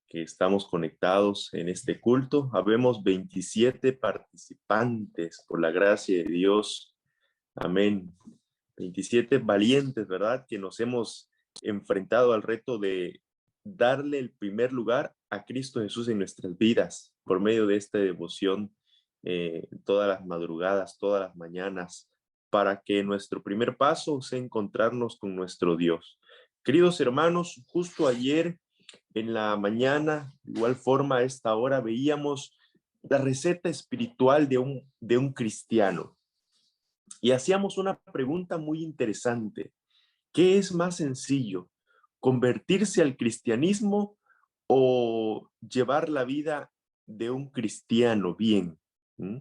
Que estamos conectados en este culto. Habemos 27 participantes por la gracia de Dios. Amén. 27 valientes, ¿verdad? Que nos hemos enfrentado al reto de darle el primer lugar a Cristo Jesús en nuestras vidas por medio de esta devoción todas las madrugadas, todas las mañanas, para que nuestro primer paso sea encontrarnos con nuestro Dios. Queridos hermanos, justo ayer en la mañana, de igual forma a esta hora, veíamos la receta espiritual de un cristiano y hacíamos una pregunta muy interesante. ¿Qué es más sencillo? ¿Convertirse al cristianismo o llevar la vida de un cristiano bien? ¿Mm?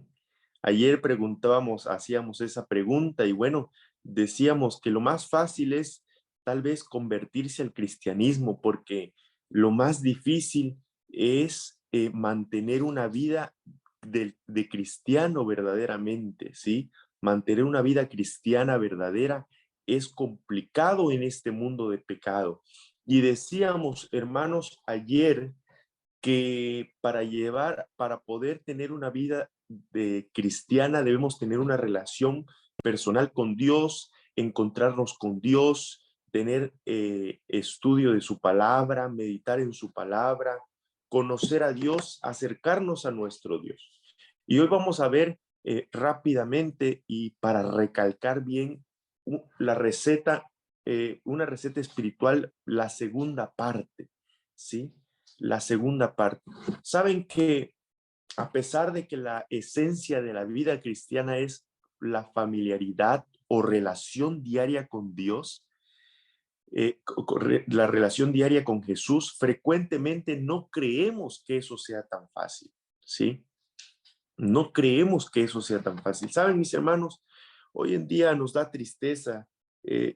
Ayer preguntábamos, hacíamos esa pregunta y bueno, decíamos que lo más fácil es tal vez convertirse al cristianismo porque lo más difícil es mantener una vida de cristiano verdaderamente, ¿sí? Mantener una vida cristiana verdadera es complicado en este mundo de pecado. Y decíamos, hermanos, ayer que para poder tener una vida de cristiana debemos tener una relación personal con Dios, encontrarnos con Dios, tener estudio de su palabra, meditar en su palabra, conocer a Dios, acercarnos a nuestro Dios. Y hoy vamos a ver rápidamente y para recalcar bien la receta, una receta espiritual, la segunda parte, ¿sí? La segunda parte. Saben que a pesar de que la esencia de la vida cristiana es la familiaridad o relación diaria con Dios, la relación diaria con Jesús, frecuentemente no creemos que eso sea tan fácil, ¿sí? No creemos que eso sea tan fácil. ¿Saben, mis hermanos? Hoy en día nos da tristeza.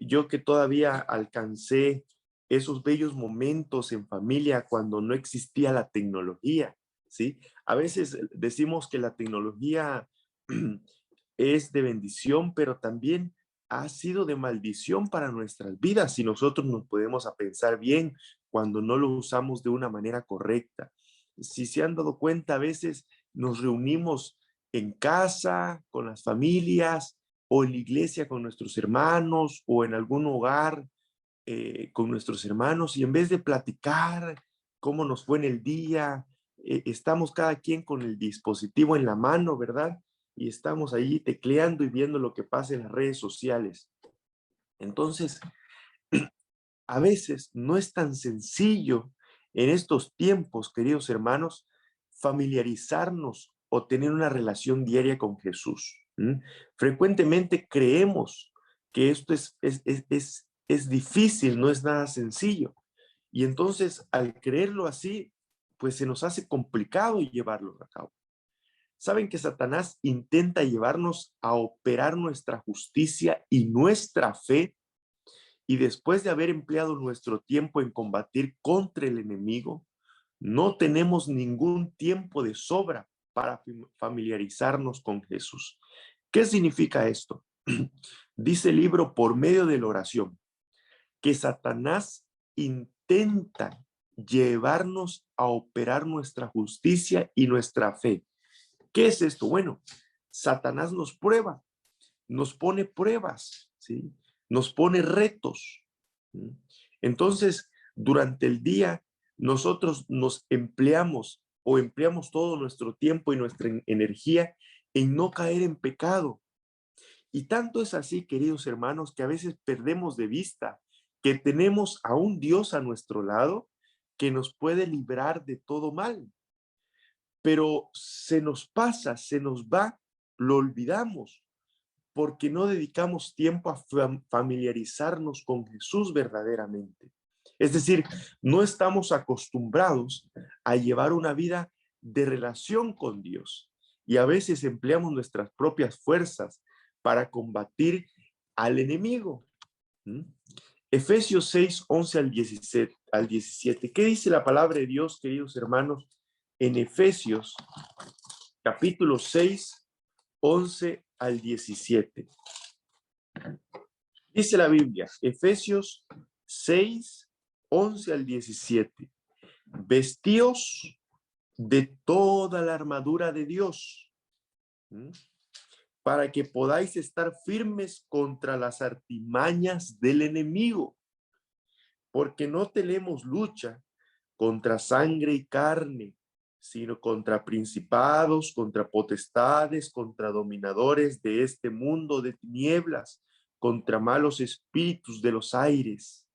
Yo que todavía alcancé esos bellos momentos en familia cuando no existía la tecnología, ¿sí? A veces decimos que la tecnología es de bendición, pero también ha sido de maldición para nuestras vidas si nosotros nos podemos a pensar bien cuando no lo usamos de una manera correcta. Si se han dado cuenta, a veces nos reunimos en casa, con las familias, o en la iglesia con nuestros hermanos, o en algún hogar con nuestros hermanos, y en vez de platicar cómo nos fue en el día, estamos cada quien con el dispositivo en la mano, ¿verdad? Y estamos ahí tecleando y viendo lo que pasa en las redes sociales. Entonces, a veces no es tan sencillo en estos tiempos, queridos hermanos, familiarizarnos o tener una relación diaria con Jesús. ¿Mm? Frecuentemente creemos que esto es difícil, no es nada sencillo. Y entonces, al creerlo así, pues se nos hace complicado llevarlo a cabo. Saben que Satanás intenta llevarnos a operar nuestra justicia y nuestra fe y después de haber empleado nuestro tiempo en combatir contra el enemigo, no tenemos ningún tiempo de sobra para familiarizarnos con Jesús. ¿Qué significa esto? Dice el libro por medio de la oración que Satanás intenta llevarnos a operar nuestra justicia y nuestra fe. ¿Qué es esto? Bueno, Satanás nos prueba, nos pone pruebas, ¿sí? Nos pone retos. ¿Sí? Entonces, durante el día, nosotros nos empleamos o empleamos todo nuestro tiempo y nuestra energía en no caer en pecado. Y tanto es así, queridos hermanos, que a veces perdemos de vista que tenemos a un Dios a nuestro lado que nos puede librar de todo mal. Pero se nos pasa, se nos va, lo olvidamos porque no dedicamos tiempo a familiarizarnos con Jesús verdaderamente. Es decir, no estamos acostumbrados a llevar una vida de relación con Dios y a veces empleamos nuestras propias fuerzas para combatir al enemigo. ¿Mm? Efesios 6, 11 al 17. ¿Qué dice la palabra de Dios, queridos hermanos? En Efesios capítulo 6, 11 al 17. Dice la Biblia, Efesios 6, 11 al 17. Vestíos de toda la armadura de Dios, para que podáis estar firmes contra las artimañas del enemigo, porque no tenemos lucha contra sangre y carne, sino contra principados, contra potestades, contra dominadores de este mundo de tinieblas, contra malos espíritus de los aires.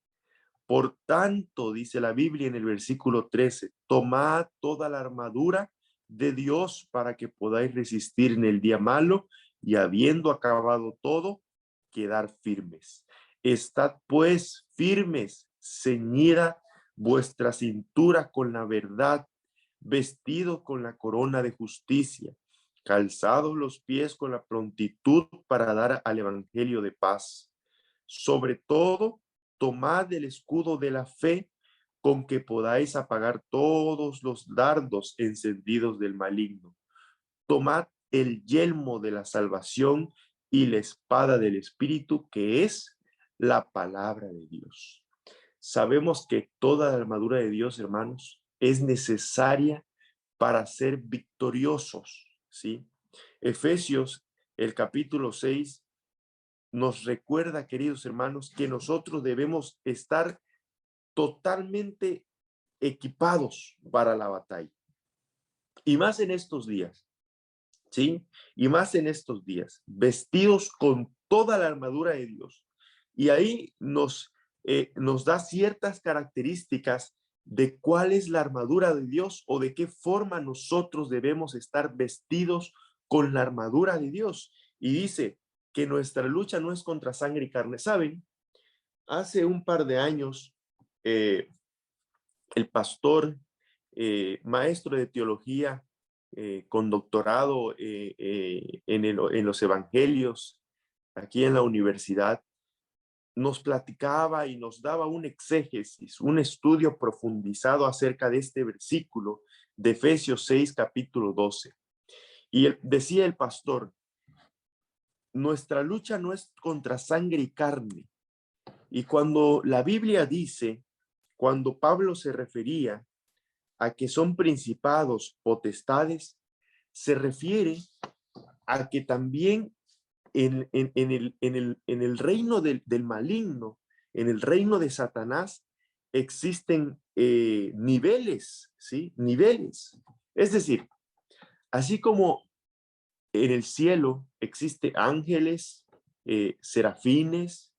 Por tanto, dice la Biblia en el versículo 13, tomad toda la armadura de Dios para que podáis resistir en el día malo y habiendo acabado todo, quedar firmes. Estad pues firmes, ceñida vuestra cintura con la verdad, vestido con la corona de justicia, calzados los pies con la prontitud para dar al evangelio de paz. Sobre todo, tomad el escudo de la fe con que podáis apagar todos los dardos encendidos del maligno. Tomad el yelmo de la salvación y la espada del Espíritu, que es la palabra de Dios. Sabemos que toda la armadura de Dios, hermanos, es necesaria para ser victoriosos, ¿sí? Efesios, el capítulo 6, nos recuerda, queridos hermanos, que nosotros debemos estar totalmente equipados para la batalla. Y más en estos días, ¿sí? Y más en estos días, vestidos con toda la armadura de Dios. Y ahí nos da ciertas características de cuál es la armadura de Dios o de qué forma nosotros debemos estar vestidos con la armadura de Dios. Y dice que nuestra lucha no es contra sangre y carne. ¿Saben? Hace un par de años, el pastor, maestro de teología, con doctorado en los evangelios, aquí en la universidad, nos platicaba y nos daba un exégesis, un estudio profundizado acerca de este versículo de Efesios 6, capítulo 12. Y decía el pastor, nuestra lucha no es contra sangre y carne. Y cuando la Biblia dice, cuando Pablo se refería a que son principados, potestades, se refiere a que también en el reino del maligno, en el reino de Satanás, existen niveles, ¿sí? Niveles. Es decir, así como en el cielo existe ángeles, serafines,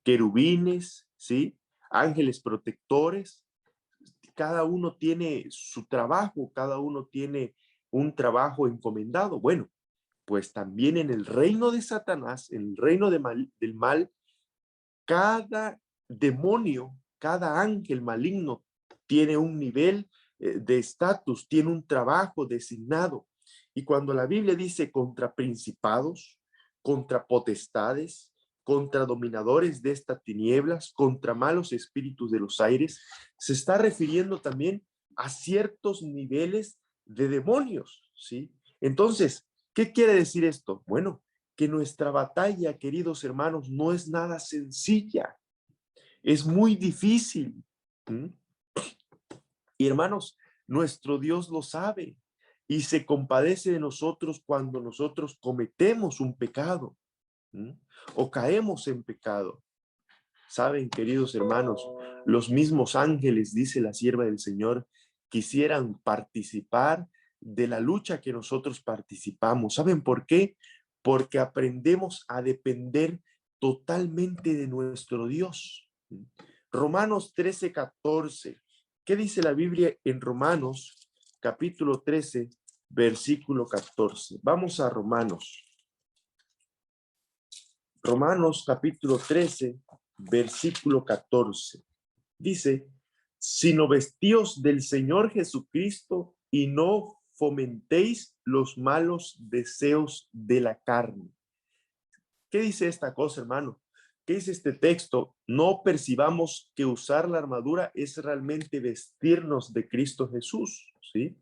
querubines, ¿sí? Ángeles protectores, cada uno tiene su trabajo, cada uno tiene un trabajo encomendado. Bueno, pues también en el reino de Satanás, en el reino del mal, cada demonio, cada ángel maligno tiene un nivel de estatus, tiene un trabajo designado. Y cuando la Biblia dice contra principados, contra potestades, contra dominadores de estas tinieblas, contra malos espíritus de los aires, se está refiriendo también a ciertos niveles de demonios, ¿sí? Entonces, ¿qué quiere decir esto? Bueno, que nuestra batalla, queridos hermanos, no es nada sencilla, es muy difícil. Y hermanos, nuestro Dios lo sabe y se compadece de nosotros cuando nosotros cometemos un pecado o caemos en pecado. Saben, queridos hermanos, los mismos ángeles, dice la sierva del Señor, quisieran participar de la lucha que nosotros participamos. ¿Saben por qué? Porque aprendemos a depender totalmente de nuestro Dios. Romanos 13:14. ¿Qué dice la Biblia en Romanos capítulo 13, versículo 14? Vamos a Romanos. Romanos capítulo 13, versículo 14. Dice, sino vestíos del Señor Jesucristo y no fomentéis los malos deseos de la carne. ¿Qué dice esta cosa, hermano? ¿Qué dice este texto? No percibamos que usar la armadura es realmente vestirnos de Cristo Jesús, ¿sí?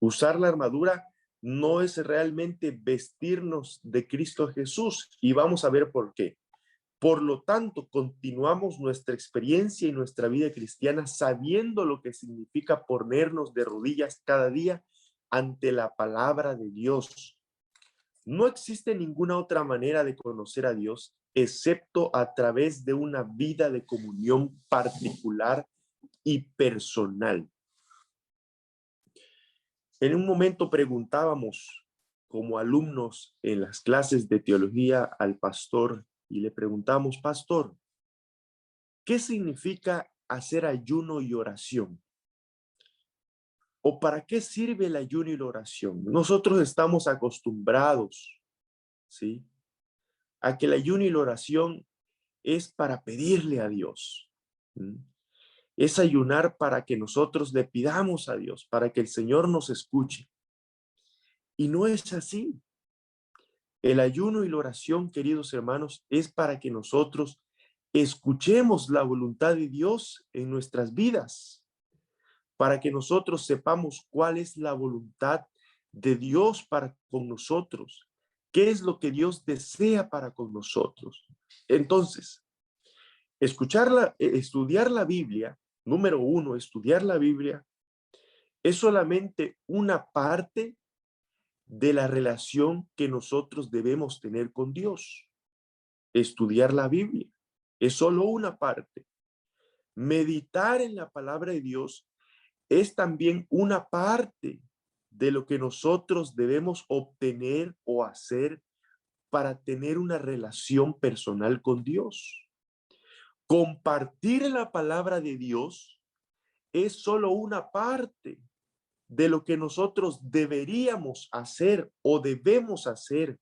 Usar la armadura no es realmente vestirnos de Cristo Jesús, y vamos a ver por qué. Por lo tanto, continuamos nuestra experiencia y nuestra vida cristiana sabiendo lo que significa ponernos de rodillas cada día ante la palabra de Dios. No existe ninguna otra manera de conocer a Dios excepto a través de una vida de comunión particular y personal. En un momento preguntábamos como alumnos en las clases de teología al pastor y le preguntamos, pastor, ¿qué significa hacer ayuno y oración? ¿O para qué sirve el ayuno y la oración? Nosotros estamos acostumbrados, ¿sí?, a que el ayuno y la oración es para pedirle a Dios. Es ayunar para que nosotros le pidamos a Dios, para que el Señor nos escuche. Y no es así. El ayuno y la oración, queridos hermanos, es para que nosotros escuchemos la voluntad de Dios en nuestras vidas, para que nosotros sepamos cuál es la voluntad de Dios para con nosotros, qué es lo que Dios desea para con nosotros. Entonces, estudiar la Biblia, número uno, estudiar la Biblia es solamente una parte de la relación que nosotros debemos tener con Dios. Estudiar la Biblia es solo una parte. Meditar en la palabra de Dios es también una parte de lo que nosotros debemos obtener o hacer para tener una relación personal con Dios. Compartir la palabra de Dios es solo una parte de lo que nosotros deberíamos hacer o debemos hacer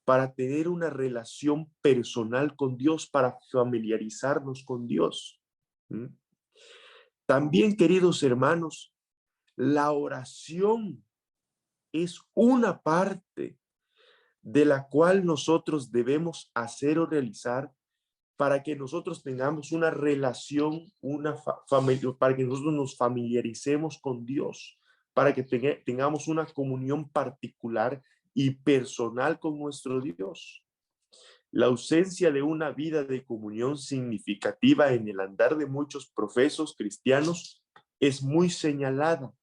para tener una relación personal con Dios, para familiarizarnos con Dios. También, queridos hermanos, la oración es una parte de la cual nosotros debemos hacer o realizar para que nosotros tengamos una relación, para que nosotros nos familiaricemos con Dios, para que tengamos una comunión particular y personal con nuestro Dios. La ausencia de una vida de comunión significativa en el andar de muchos profesos cristianos es muy señalada.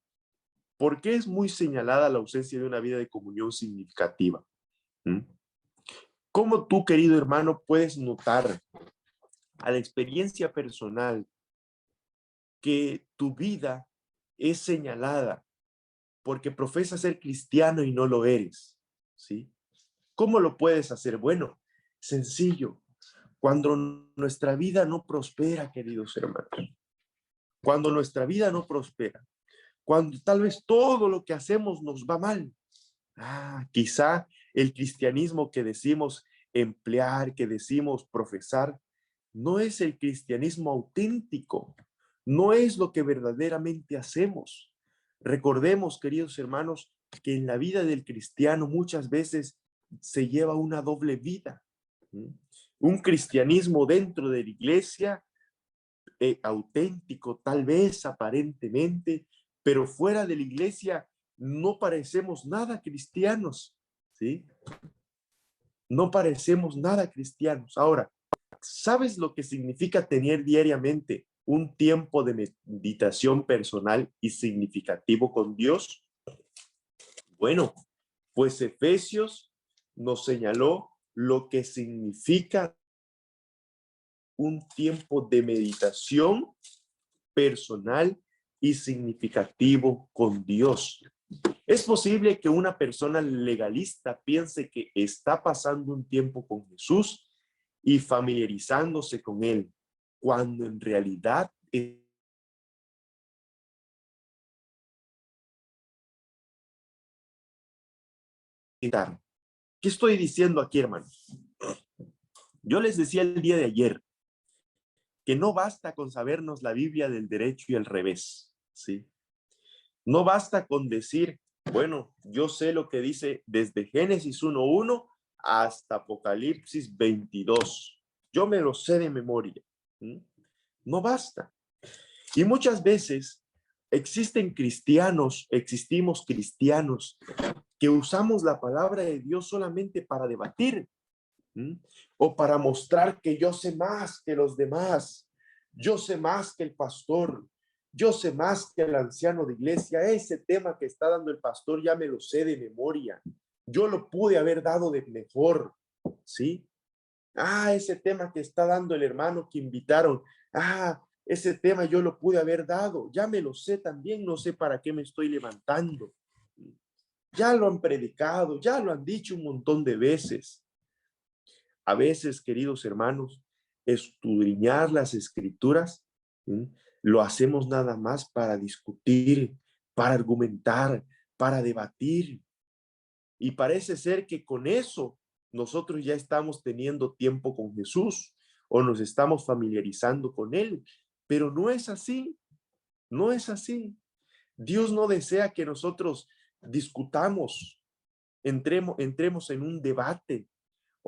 ¿Por qué es muy señalada la ausencia de una vida de comunión significativa? ¿Cómo tú, querido hermano, puedes notar a la experiencia personal que tu vida es señalada porque profesas ser cristiano y no lo eres? ¿Sí? ¿Cómo lo puedes hacer? Bueno, sencillo. Cuando nuestra vida no prospera, queridos hermanos, cuando nuestra vida no prospera, cuando tal vez todo lo que hacemos nos va mal, quizá el cristianismo que decimos emplear, que decimos profesar, no es el cristianismo auténtico, no es lo que verdaderamente hacemos. Recordemos, queridos hermanos, que en la vida del cristiano muchas veces se lleva una doble vida. Un cristianismo dentro de la iglesia, auténtico, tal vez aparentemente, pero fuera de la iglesia no parecemos nada cristianos, ¿sí? No parecemos nada cristianos. Ahora, ¿sabes lo que significa tener diariamente un tiempo de meditación personal y significativo con Dios? Bueno, pues Efesios nos señaló lo que significa un tiempo de meditación personal y significativo con Dios. Es posible que una persona legalista piense que está pasando un tiempo con Jesús y familiarizándose con Él, cuando en realidad ¿qué estoy diciendo aquí, hermanos? Yo les decía el día de ayer que no basta con sabernos la Biblia del derecho y el revés, ¿sí? No basta con decir, bueno, yo sé lo que dice desde Génesis 1:1 hasta Apocalipsis 22. Yo me lo sé de memoria. No basta. Y muchas veces existimos cristianos que usamos la palabra de Dios solamente para debatir, ¿m? O para mostrar que yo sé más que los demás, yo sé más que el pastor, yo sé más que el anciano de iglesia. Ese tema que está dando el pastor ya me lo sé de memoria, yo lo pude haber dado de mejor, ¿sí? Ese tema que está dando el hermano que invitaron, ese tema yo lo pude haber dado, ya me lo sé también, no sé para qué me estoy levantando. Ya lo han predicado, ya lo han dicho un montón de veces. A veces, queridos hermanos, escudriñar las escrituras, ¿sí?, lo hacemos nada más para discutir, para argumentar, para debatir. Y parece ser que con eso nosotros ya estamos teniendo tiempo con Jesús o nos estamos familiarizando con Él. Pero no es así, no es así. Dios no desea que nosotros discutamos, entremos en un debate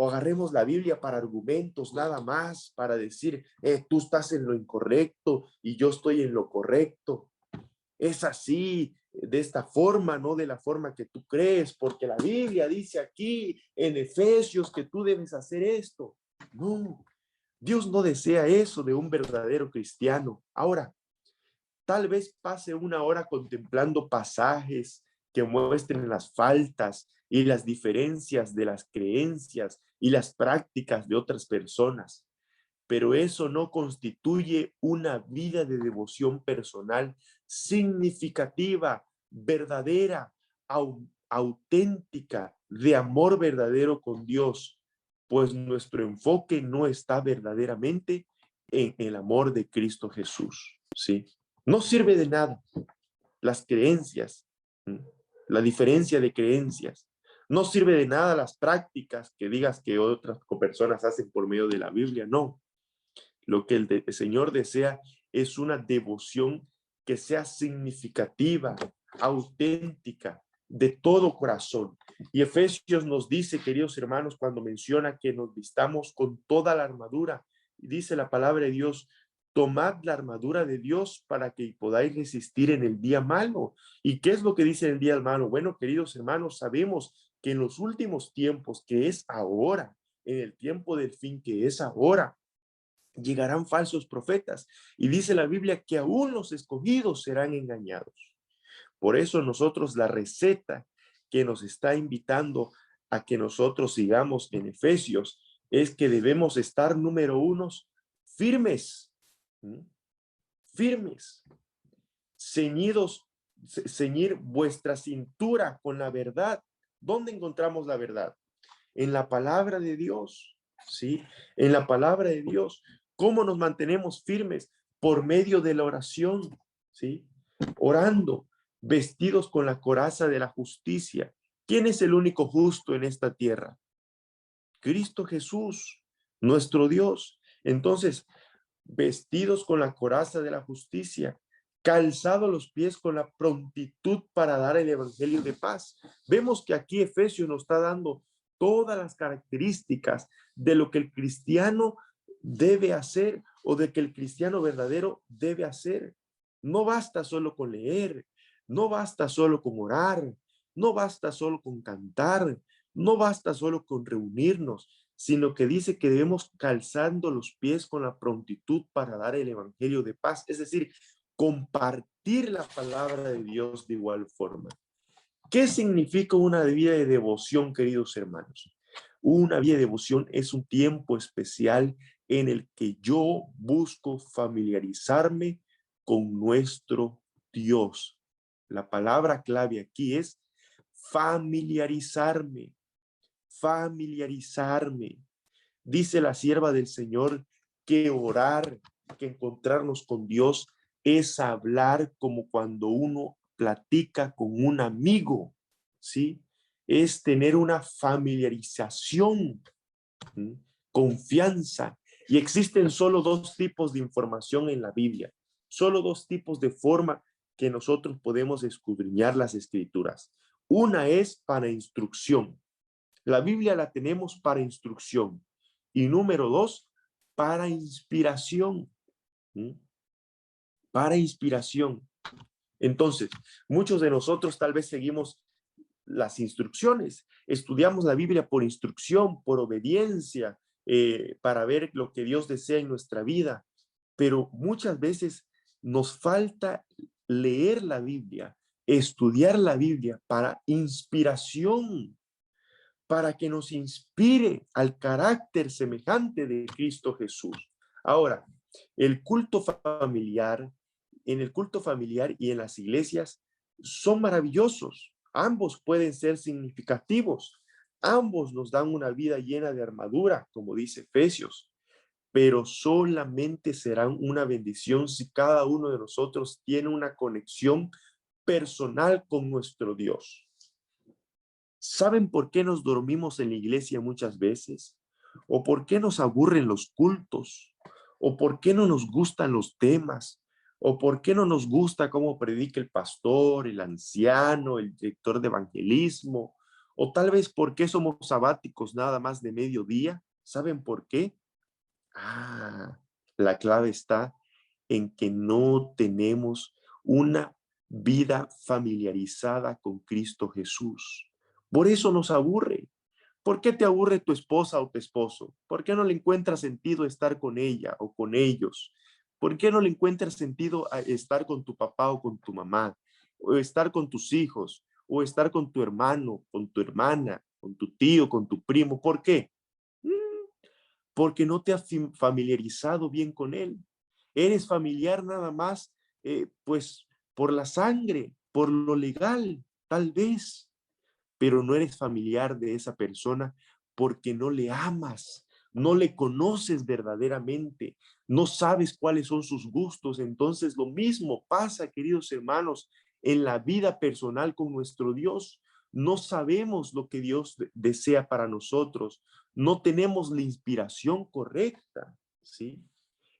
o agarremos la Biblia para argumentos nada más, para decir, tú estás en lo incorrecto y yo estoy en lo correcto. Es así, de esta forma, no de la forma que tú crees, porque la Biblia dice aquí en Efesios que tú debes hacer esto. No, Dios no desea eso de un verdadero cristiano. Ahora, tal vez pase una hora contemplando pasajes que muestren las faltas y las diferencias de las creencias y las prácticas de otras personas, pero eso no constituye una vida de devoción personal significativa, verdadera, auténtica, de amor verdadero con Dios, pues nuestro enfoque no está verdaderamente en el amor de Cristo Jesús, ¿sí? No sirve de nada las creencias, la diferencia de creencias. No sirve de nada las prácticas que digas que otras personas hacen por medio de la Biblia, no. Lo que el Señor desea es una devoción que sea significativa, auténtica, de todo corazón. Y Efesios nos dice, queridos hermanos, cuando menciona que nos vistamos con toda la armadura, dice la palabra de Dios, tomad la armadura de Dios para que podáis resistir en el día malo. ¿Y qué es lo que dice en el día malo? Bueno, queridos hermanos, sabemos que en los últimos tiempos, que es ahora, en el tiempo del fin, que es ahora, llegarán falsos profetas. Y dice la Biblia que aún los escogidos serán engañados. Por eso nosotros la receta que nos está invitando a que nosotros sigamos en Efesios es que debemos estar, número uno, firmes, firmes, ceñidos, ceñir vuestra cintura con la verdad. ¿Dónde encontramos la verdad? En la palabra de Dios, ¿sí? En la palabra de Dios. ¿Cómo nos mantenemos firmes? Por medio de la oración, ¿sí? Orando, vestidos con la coraza de la justicia. ¿Quién es el único justo en esta tierra? Cristo Jesús, nuestro Dios. Entonces, vestidos con la coraza de la justicia, calzados los pies con la prontitud para dar el evangelio de paz. Vemos que aquí Efesios nos está dando todas las características de lo que el cristiano debe hacer o de que el cristiano verdadero debe hacer. No basta solo con leer, no basta solo con orar, no basta solo con cantar, no basta solo con reunirnos, sino que dice que debemos calzando los pies con la prontitud para dar el evangelio de paz, es decir, compartir la palabra de Dios de igual forma. ¿Qué significa una vida de devoción, queridos hermanos? Una vida de devoción es un tiempo especial en el que yo busco familiarizarme con nuestro Dios. La palabra clave aquí es familiarizarme. Familiarizarme. Dice la sierva del Señor que orar, que encontrarnos con Dios es hablar como cuando uno platica con un amigo, ¿sí? Es tener una familiarización, ¿sí? Confianza. Y existen solo dos tipos de información en la Biblia, solo dos tipos de forma que nosotros podemos escudriñar las escrituras. Una es para instrucción. La Biblia la tenemos para instrucción. Y número dos, para inspiración. ¿Sí? Para inspiración. Entonces, muchos de nosotros tal vez seguimos las instrucciones. Estudiamos la Biblia por instrucción, por obediencia, para ver lo que Dios desea en nuestra vida. Pero muchas veces nos falta leer la Biblia, estudiar la Biblia para inspiración, para que nos inspire al carácter semejante de Cristo Jesús. Ahora, el culto familiar, en el culto familiar y en las iglesias son maravillosos. Ambos pueden ser significativos. Ambos nos dan una vida llena de armadura, como dice Efesios, pero solamente serán una bendición si cada uno de nosotros tiene una conexión personal con nuestro Dios. ¿Saben por qué nos dormimos en la iglesia muchas veces? ¿O por qué nos aburren los cultos? ¿O por qué no nos gustan los temas? ¿O por qué no nos gusta cómo predica el pastor, el anciano, el director de evangelismo? ¿O tal vez por qué somos sabáticos nada más de mediodía? ¿Saben por qué? La clave está en que no tenemos una vida familiarizada con Cristo Jesús. Por eso nos aburre. ¿Por qué te aburre tu esposa o tu esposo? ¿Por qué no le encuentras sentido estar con ella o con ellos? ¿Por qué no le encuentras sentido a estar con tu papá o con tu mamá? O estar con tus hijos, o estar con tu hermano, con tu hermana, con tu tío, con tu primo. ¿Por qué? Porque no te has familiarizado bien con él. Eres familiar nada más, pues, por la sangre, por lo legal, tal vez, pero no eres familiar de esa persona porque no le amas, no le conoces verdaderamente, no sabes cuáles son sus gustos. Entonces lo mismo pasa, queridos hermanos, en la vida personal con nuestro Dios. No sabemos lo que Dios desea para nosotros, no tenemos la inspiración correcta, ¿sí?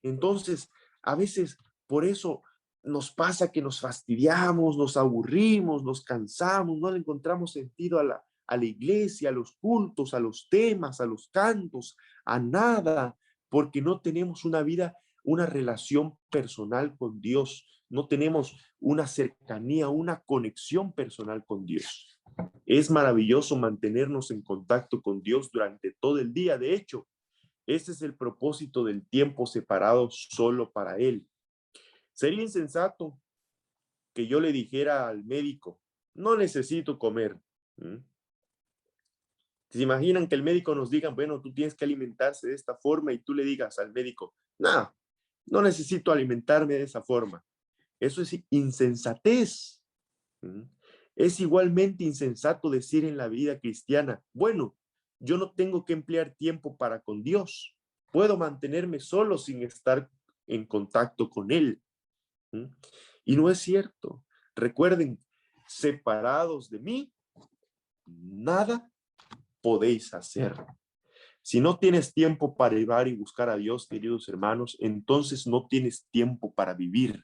Entonces, a veces por eso nos pasa que nos fastidiamos, nos aburrimos, nos cansamos, no le encontramos sentido a la iglesia, a los cultos, a los temas, a los cantos, a nada, porque no tenemos una vida, una relación personal con Dios, no tenemos una cercanía, una conexión personal con Dios. Es maravilloso mantenernos en contacto con Dios durante todo el día. De hecho, ese es el propósito del tiempo separado solo para Él. Sería insensato que yo le dijera al médico, no necesito comer. ¿Se imaginan que el médico nos diga, bueno, tú tienes que alimentarse de esta forma y tú le digas al médico, no, no necesito alimentarme de esa forma? Eso es insensatez. Es igualmente insensato decir en la vida cristiana, bueno, yo no tengo que emplear tiempo para con Dios. Puedo mantenerme solo sin estar en contacto con Él. Y no es cierto. Recuerden, separados de mí, nada podéis hacer. Si no tienes tiempo para llevar y buscar a Dios, queridos hermanos, entonces no tienes tiempo para vivir,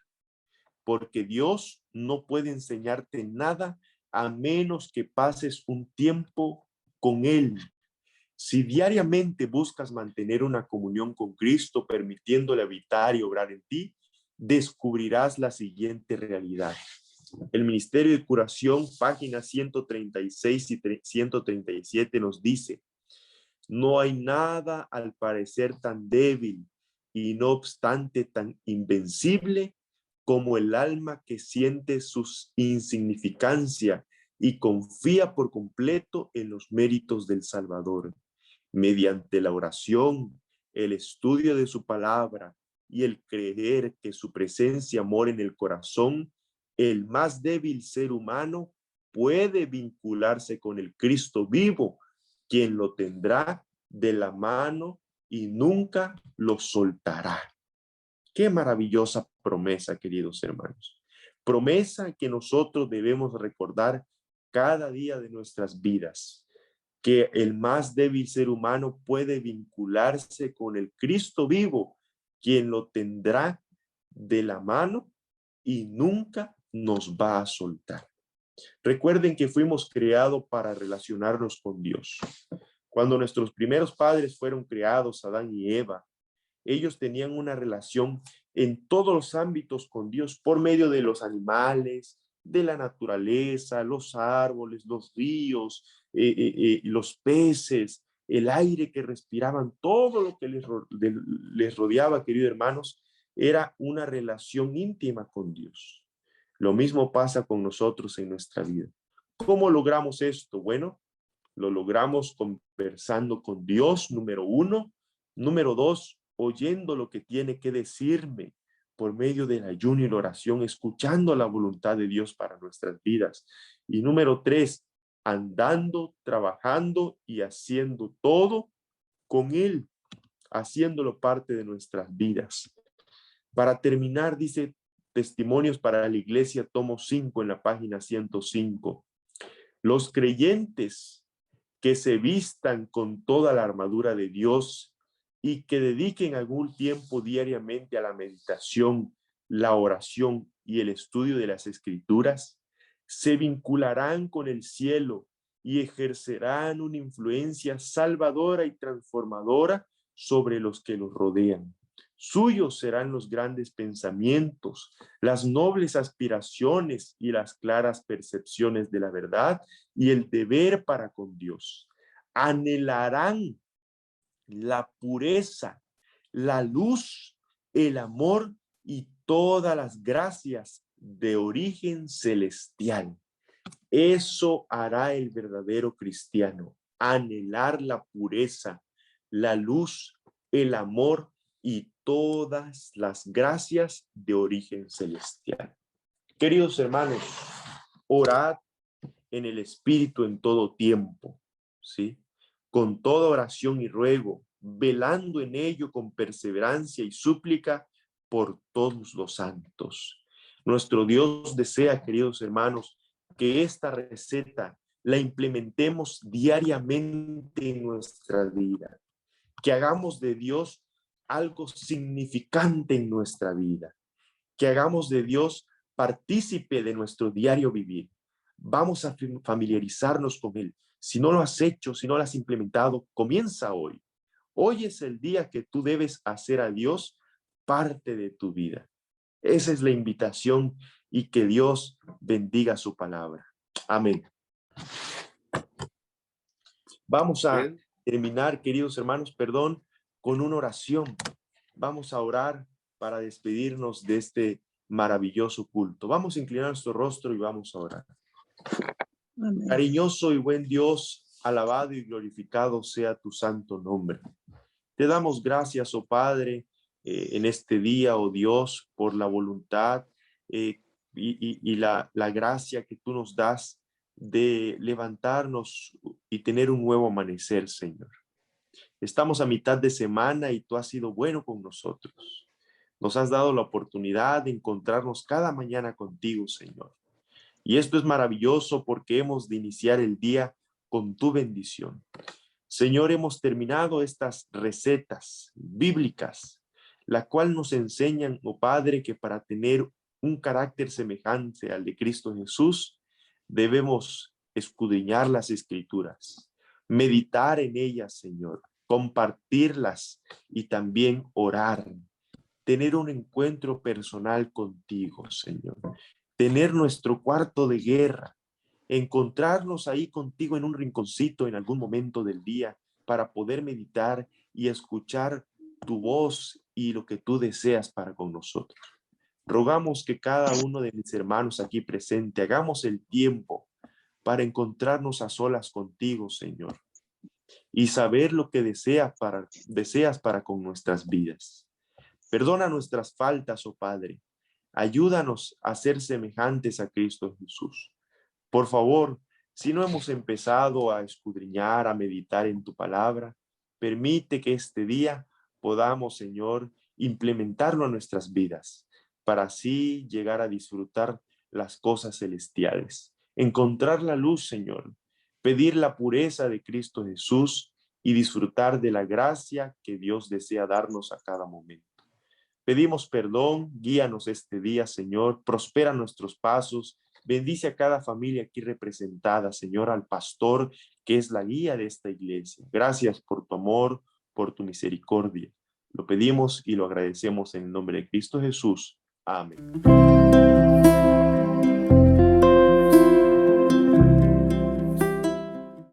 porque Dios no puede enseñarte nada a menos que pases un tiempo con Él. Si diariamente buscas mantener una comunión con Cristo, permitiéndole habitar y obrar en ti, descubrirás la siguiente realidad. El Ministerio de Curación, páginas 136 y 137 nos dice, no hay nada al parecer tan débil y no obstante tan invencible como el alma que siente su insignificancia y confía por completo en los méritos del Salvador. Mediante la oración, el estudio de su palabra y el creer que su presencia mora en el corazón, el más débil ser humano puede vincularse con el Cristo vivo, quien lo tendrá de la mano y nunca lo soltará. Qué maravillosa promesa, queridos hermanos. Promesa que nosotros debemos recordar cada día de nuestras vidas, que el más débil ser humano puede vincularse con el Cristo vivo, quien lo tendrá de la mano y nunca nos va a soltar. Recuerden que fuimos creados para relacionarnos con Dios. Cuando nuestros primeros padres fueron creados, Adán y Eva, ellos tenían una relación en todos los ámbitos con Dios por medio de los animales, de la naturaleza, los árboles, los ríos, los peces, el aire que respiraban, todo lo que les rodeaba, queridos hermanos, era una relación íntima con Dios. Lo mismo pasa con nosotros en nuestra vida. ¿Cómo logramos esto? Bueno, lo logramos conversando con Dios, número uno. Número dos, oyendo lo que tiene que decirme por medio del ayuno y la oración, escuchando la voluntad de Dios para nuestras vidas. Y número tres, andando, trabajando y haciendo todo con Él, haciéndolo parte de nuestras vidas. Para terminar, dice Testimonios para la Iglesia, tomo 5 en la página 105. Los creyentes que se vistan con toda la armadura de Dios y que dediquen algún tiempo diariamente a la meditación, la oración y el estudio de las Escrituras, se vincularán con el cielo y ejercerán una influencia salvadora y transformadora sobre los que los rodean. Suyos serán los grandes pensamientos, las nobles aspiraciones y las claras percepciones de la verdad y el deber para con Dios. Anhelarán la pureza, la luz, el amor y todas las gracias de origen celestial. Eso hará el verdadero cristiano, anhelar la pureza, la luz, el amor y todas las gracias de origen celestial. Queridos hermanos, orad en el Espíritu en todo tiempo, ¿sí? Con toda oración y ruego, velando en ello con perseverancia y súplica por todos los santos. Nuestro Dios desea, queridos hermanos, que esta receta la implementemos diariamente en nuestra vida, que hagamos de Dios algo significante en nuestra vida, que hagamos de Dios partícipe de nuestro diario vivir. Vamos a familiarizarnos con Él. Si no lo has hecho, si no lo has implementado, comienza hoy. Hoy es el día que tú debes hacer a Dios parte de tu vida. Esa es la invitación y que Dios bendiga su palabra. Amén. Vamos a terminar, queridos hermanos, con una oración. Vamos a orar para despedirnos de este maravilloso culto. Vamos a inclinar nuestro rostro y vamos a orar. Amén. Cariñoso y buen Dios, alabado y glorificado sea tu santo nombre. Te damos gracias, oh Padre, en este día, oh Dios, por la voluntad y la gracia que tú nos das de levantarnos y tener un nuevo amanecer, Señor. Estamos a mitad de semana y tú has sido bueno con nosotros. Nos has dado la oportunidad de encontrarnos cada mañana contigo, Señor. Y esto es maravilloso porque hemos de iniciar el día con tu bendición. Señor, hemos terminado estas recetas bíblicas, la cual nos enseñan, oh Padre, que para tener un carácter semejante al de Cristo Jesús, debemos escudriñar las Escrituras, meditar en ellas, Señor, compartirlas y también orar, tener un encuentro personal contigo, Señor, tener nuestro cuarto de guerra, encontrarnos ahí contigo en un rinconcito en algún momento del día para poder meditar y escuchar tu voz y lo que tú deseas para con nosotros. Rogamos que cada uno de mis hermanos aquí presente hagamos el tiempo para encontrarnos a solas contigo, Señor, y saber lo que deseas para con nuestras vidas. Perdona nuestras faltas, oh Padre. Ayúdanos a ser semejantes a Cristo Jesús. Por favor, si no hemos empezado a escudriñar, a meditar en tu palabra, permite que este día podamos, Señor, implementarlo en nuestras vidas, para así llegar a disfrutar las cosas celestiales, encontrar la luz, Señor, pedir la pureza de Cristo Jesús y disfrutar de la gracia que Dios desea darnos a cada momento. Pedimos perdón, guíanos este día, Señor, prospera nuestros pasos, bendice a cada familia aquí representada, Señor, al pastor que es la guía de esta iglesia. Gracias por tu amor, por tu misericordia. Lo pedimos y lo agradecemos en el nombre de Cristo Jesús. Amén.